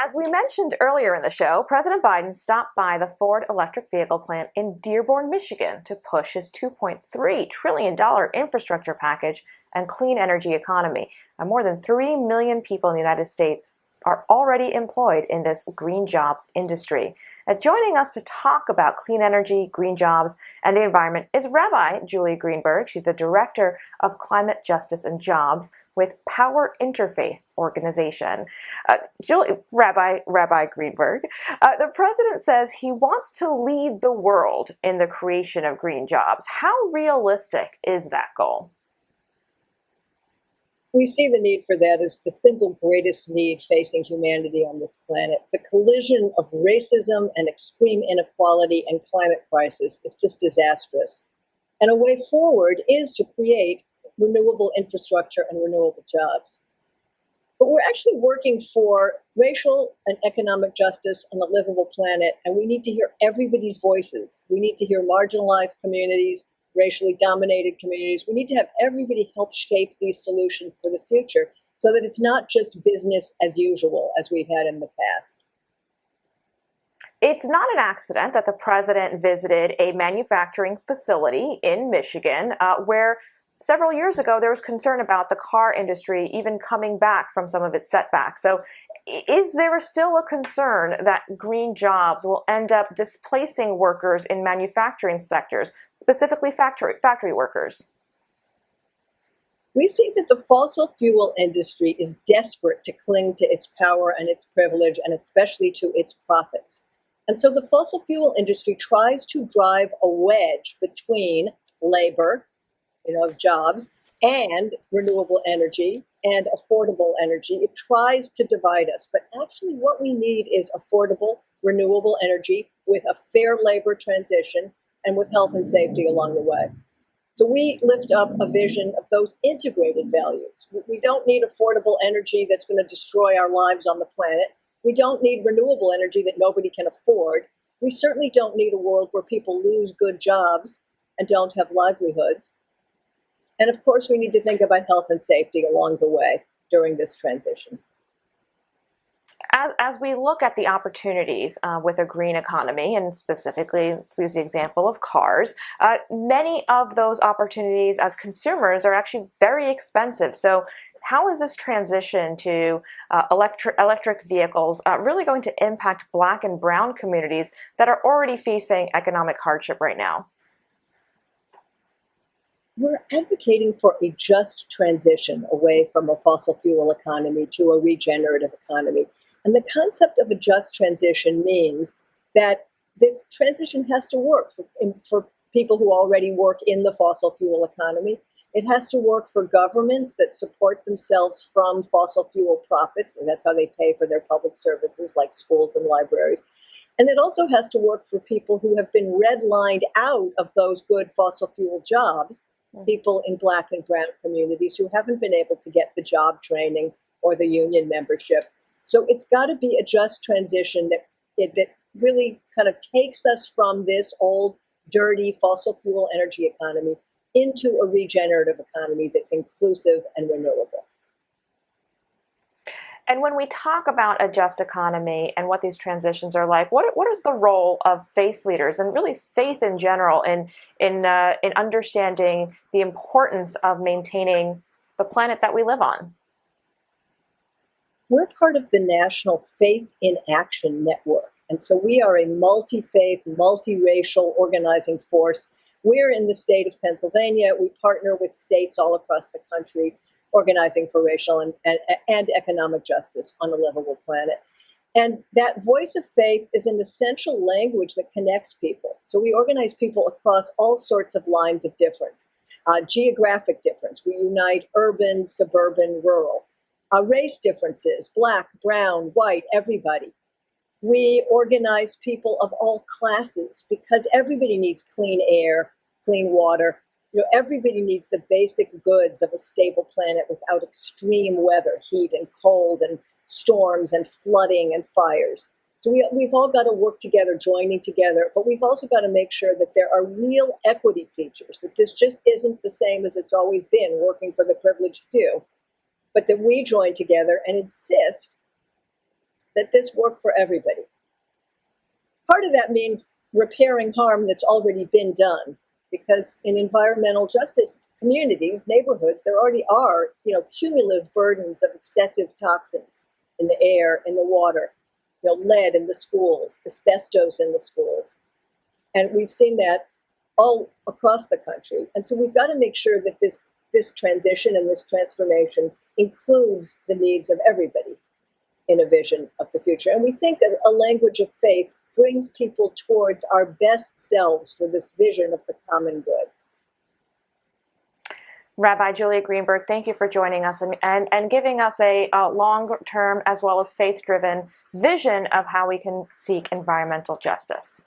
As we mentioned earlier in the show, President Biden stopped by the Ford electric vehicle plant in Dearborn, Michigan to push his $2.3 trillion infrastructure package and clean energy economy. More than 3 million people in the United States are already employed in this green jobs industry. Joining us to talk about clean energy, green jobs, and the environment is Rabbi Julie Greenburg. She's the Director of Climate Justice and Jobs with Power Interfaith organization. Rabbi Greenburg, the president says he wants to lead the world in the creation of green jobs. How realistic is that goal? We see the need for that as the single greatest need facing humanity on this planet. The collision of racism and extreme inequality and climate crisis is just disastrous. And a way forward is to create renewable infrastructure and renewable jobs. But we're actually working for racial and economic justice on a livable planet, and we need to hear everybody's voices. We need to hear marginalized communities, racially dominated communities. We need to have everybody help shape these solutions for the future so that it's not just business as usual as we've had in the past. It's not an accident that the president visited a manufacturing facility in Michigan where several years ago there was concern about the car industry even coming back from some of its setbacks. So is there still a concern that green jobs will end up displacing workers in manufacturing sectors, specifically factory workers? We see that the fossil fuel industry is desperate to cling to its power and its privilege, and especially to its profits. And so the fossil fuel industry tries to drive a wedge between labor, jobs, and renewable energy and affordable energy. It tries to divide us. But actually what we need is affordable, renewable energy with a fair labor transition and with health and safety along the way. So we lift up a vision of those integrated values. We don't need affordable energy that's going to destroy our lives on the planet. We don't need renewable energy that nobody can afford. We certainly don't need a world where people lose good jobs and don't have livelihoods. And of course, we need to think about health and safety along the way during this transition. As we look at the opportunities with a green economy, and specifically let's use the example of cars, many of those opportunities as consumers are actually very expensive. So how is this transition to electric vehicles really going to impact Black and brown communities that are already facing economic hardship right now? We're advocating for a just transition away from a fossil fuel economy to a regenerative economy. And the concept of a just transition means that this transition has to work for people who already work in the fossil fuel economy. It has to work for governments that support themselves from fossil fuel profits, and that's how they pay for their public services like schools and libraries. And it also has to work for people who have been redlined out of those good fossil fuel jobs, people in Black and brown communities who haven't been able to get the job training or the union membership. So it's got to be a just transition that really kind of takes us from this old, dirty fossil fuel energy economy into a regenerative economy that's inclusive and renewable. And when we talk about a just economy and what these transitions are like, what is the role of faith leaders and really faith in general in understanding the importance of maintaining the planet that we live on? We're part of the National Faith in Action Network. And so we are a multi-faith, multiracial organizing force. We're in the state of Pennsylvania. We partner with states all across the country organizing for racial and economic justice on a livable planet. And that voice of faith is an essential language that connects people. So we organize people across all sorts of lines of difference. Geographic difference, we unite urban, suburban, rural. Race differences, Black, brown, white, everybody. We organize people of all classes because everybody needs clean air, clean water. Everybody needs the basic goods of a stable planet without extreme weather, heat and cold and storms and flooding and fires. So we've all got to work together, joining together, but we've also got to make sure that there are real equity features, that this just isn't the same as it's always been, working for the privileged few, but that we join together and insist that this work for everybody. Part of that means repairing harm that's already been done, because in environmental justice communities, neighborhoods, there already are, cumulative burdens of excessive toxins in the air, in the water, lead in the schools, asbestos in the schools. And we've seen that all across the country. And so we've got to make sure that this transition and this transformation includes the needs of everybody in a vision of the future. And we think that a language of faith brings people towards our best selves for this vision of the common good. Rabbi Julie Greenburg, thank you for joining us and giving us a long-term as well as faith-driven vision of how we can seek environmental justice.